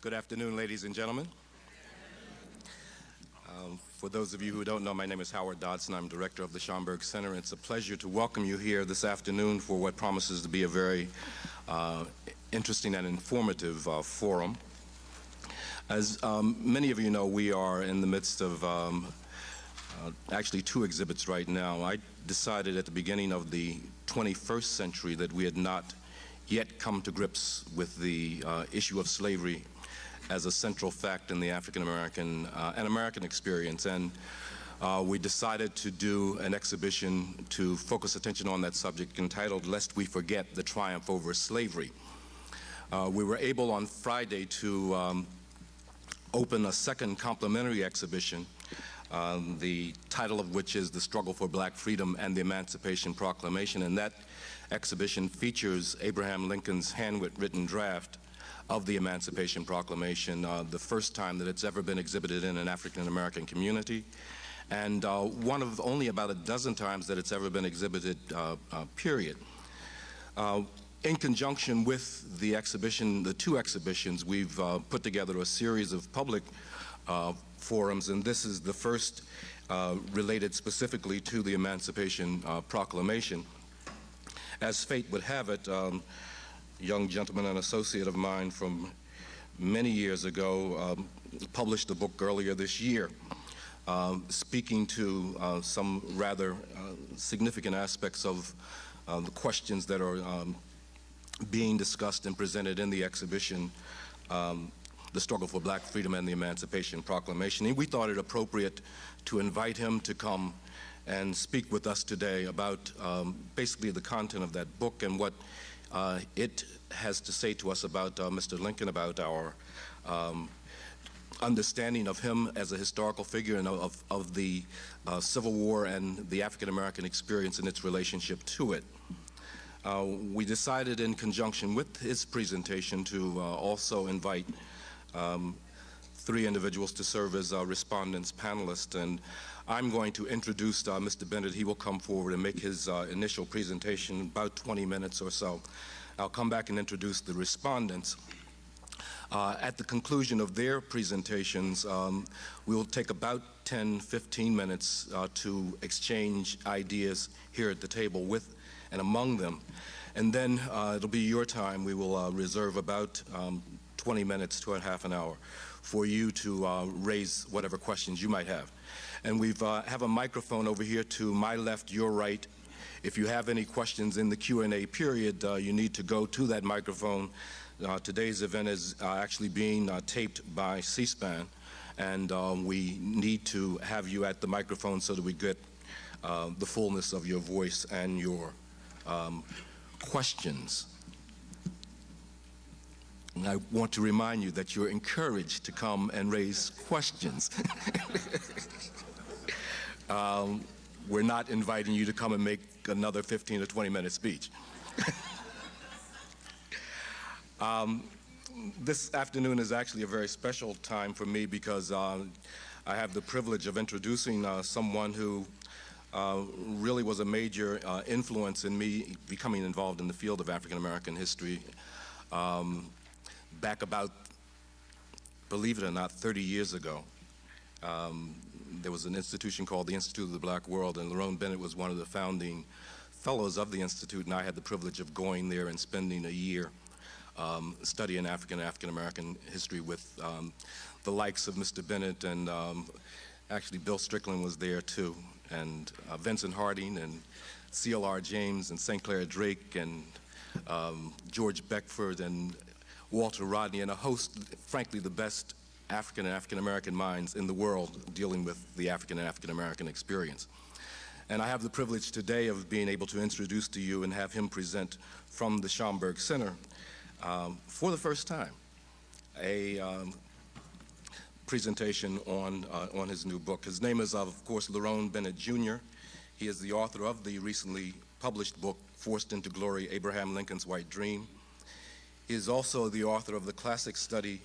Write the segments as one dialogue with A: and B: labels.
A: Good afternoon, ladies and gentlemen. For those of you who don't know, my name is Howard Dodson. I'm director of the Schomburg Center. It's a pleasure to welcome you here this afternoon for what promises to be a very interesting and informative forum. As many of you know, we are in the midst of actually two exhibits right now. I decided at the beginning of the 21st century that we had not yet come to grips with the issue of slavery as a central fact in the African American and American experience, and we decided to do an exhibition to focus attention on that subject entitled "Lest We Forget the Triumph Over Slavery." We were able on Friday to open a second complementary exhibition, the title of which is "The Struggle for Black Freedom and the Emancipation Proclamation," and that exhibition features Abraham Lincoln's handwritten draft of the Emancipation Proclamation, the first time that it's ever been exhibited in an African American community, and one of only about a dozen times that it's ever been exhibited, period. In conjunction with the exhibition, the two exhibitions, we've put together a series of public forums, and this is the first related specifically to the Emancipation Proclamation. As fate would have it, young gentleman, an associate of mine from many years ago, published a book earlier this year speaking to some rather significant aspects of the questions that are being discussed and presented in the exhibition, The Struggle for Black Freedom and the Emancipation Proclamation. And we thought it appropriate to invite him to come and speak with us today about basically the content of that book and what it has to say to us about Mr. Lincoln, about our understanding of him as a historical figure and of the Civil War and the African American experience and its relationship to it. We decided in conjunction with his presentation to also invite three individuals to serve as respondents, panelists, and I'm going to introduce Mr. Bennett. He will come forward and make his initial presentation, about 20 minutes or so. I'll come back and introduce the respondents. At the conclusion of their presentations, we will take about 10-15 minutes to exchange ideas here at the table with and among them. And then it'll be your time. We will reserve about 20 minutes to a half an hour for you to raise whatever questions you might have. And we have a microphone over here to my left, your right. If you have any questions in the Q&A period, you need to go to that microphone. Today's event is actually being taped by C-SPAN, and we need to have you at the microphone so that we get the fullness of your voice and your questions. And I want to remind you that you're encouraged to come and raise questions. We're not inviting you to come and make another 15 or 20-minute speech. This afternoon is actually a very special time for me because I have the privilege of introducing someone who really was a major influence in me becoming involved in the field of African American history back about, believe it or not, 30 years ago. There was an institution called the Institute of the Black World, and Lerone Bennett was one of the founding fellows of the Institute, and I had the privilege of going there and spending a year studying African American history with the likes of Mr. Bennett, and actually Bill Strickland was there too, and Vincent Harding and C.L.R. James and St. Clair Drake and George Beckford and Walter Rodney, and a host, frankly, the best African and African American minds in the world dealing with the African and African American experience. And I have the privilege today of being able to introduce to you and have him present from the Schomburg Center for the first time a presentation on his new book. His name is, of course, Lerone Bennett Jr. He is the author of the recently published book, Forced into Glory, Abraham Lincoln's White Dream. He is also the author of the classic study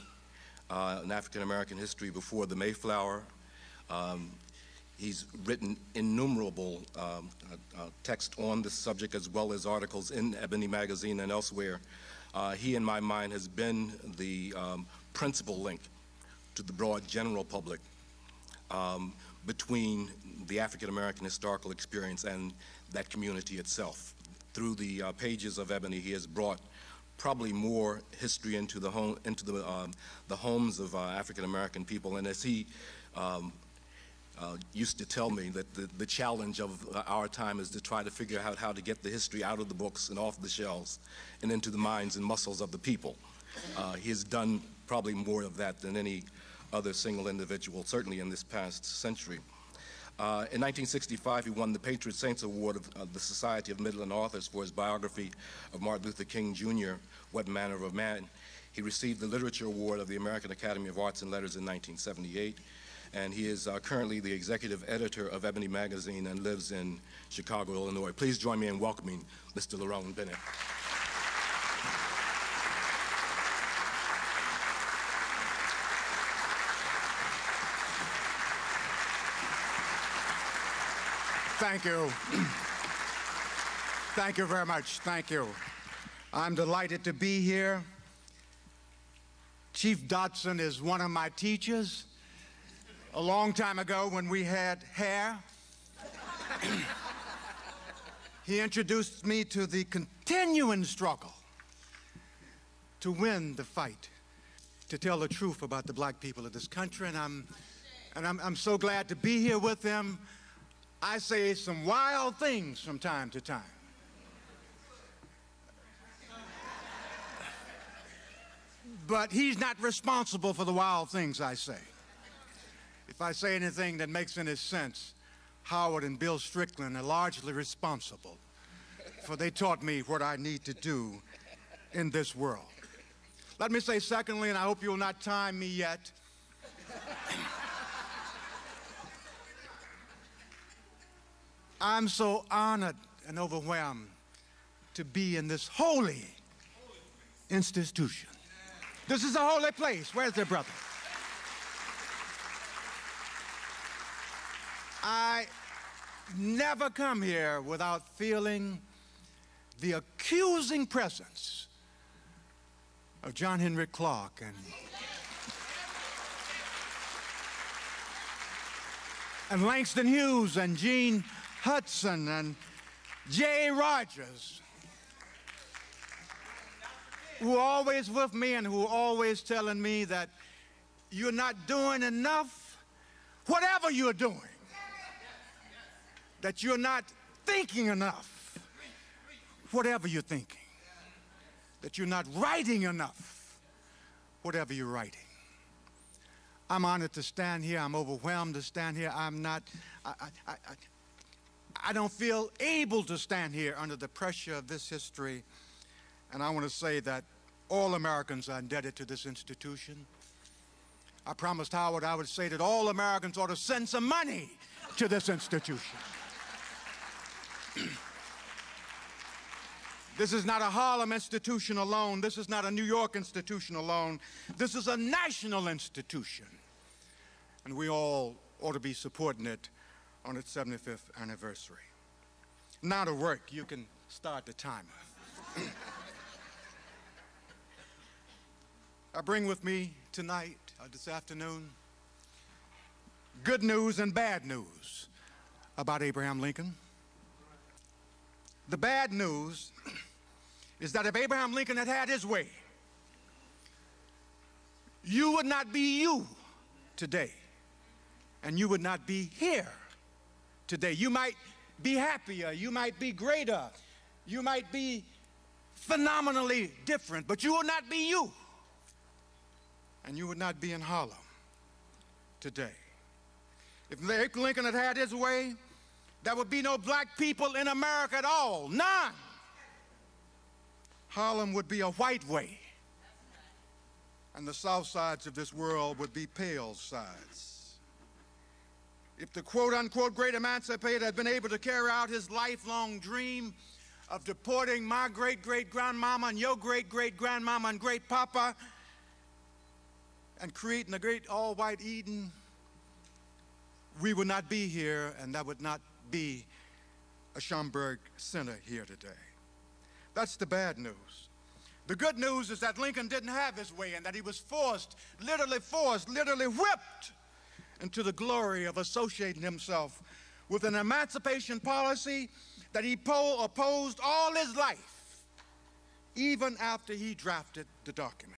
A: in African American history Before the Mayflower. He's written innumerable text on this subject, as well as articles in Ebony magazine and elsewhere. He, in my mind, has been the principal link to the broad general public between the African American historical experience and that community itself. Through the pages of Ebony, he has brought probably more history into the homes of African American people. And as he used to tell me, that the challenge of our time is to try to figure out how to get the history out of the books and off the shelves and into the minds and muscles of the people. He has done probably more of that than any other single individual, certainly in this past century. In 1965, he won the Patriot Saints Award of the Society of Midland Authors for his biography of Martin Luther King Jr., What Manner of Man. He received the Literature Award of the American Academy of Arts and Letters in 1978, and he is currently the executive editor of Ebony Magazine and lives in Chicago, Illinois. Please join me in welcoming Mr. Lerone Bennett.
B: Thank you. Thank you very much. Thank you. I'm delighted to be here. Chief Dodson is one of my teachers. A long time ago when we had hair, he introduced me to the continuing struggle to win the fight, to tell the truth about the black people of this country, and I'm so glad to be here with him. I say some wild things from time to time. But he's not responsible for the wild things I say. If I say anything that makes any sense, Howard and Bill Strickland are largely responsible, for they taught me what I need to do in this world. Let me say secondly, and I hope you'll not time me yet, I'm so honored and overwhelmed to be in this holy institution. This is a holy place. Where's their brother? I never come here without feeling the accusing presence of John Henry Clark and Langston Hughes and Gene Hudson and Jay Rogers, who are always with me and who are always telling me that you're not doing enough, whatever you're doing, that you're not thinking enough, whatever you're thinking, that you're not writing enough, whatever you're writing. I'm honored to stand here. I'm overwhelmed to stand here. I don't feel able to stand here under the pressure of this history, and I want to say that all Americans are indebted to this institution. I promised Howard I would say that all Americans ought to send some money to this institution. This is not a Harlem institution alone. This is not a New York institution alone. This is a national institution, and we all ought to be supporting it on its 75th anniversary. Now to work. You can start the timer. I bring with me tonight, this afternoon, good news and bad news about Abraham Lincoln. The bad news is that if Abraham Lincoln had had his way, you would not be you today, and you would not be here today. You might be happier, you might be greater, you might be phenomenally different, but you would not be you, and you would not be in Harlem today. If Abraham Lincoln had had his way, there would be no black people in America at all, none. Harlem would be a white way, and the south sides of this world would be pale sides. If the quote-unquote great emancipator had been able to carry out his lifelong dream of deporting my great-great-grandmama and your great-great-grandmama and great-papa and creating a great all-white Eden, we would not be here, and that would not be a Schomburg Center here today. That's the bad news. The good news is that Lincoln didn't have his way and that he was forced, literally whipped into the glory of associating himself with an emancipation policy that he opposed all his life, even after he drafted the document.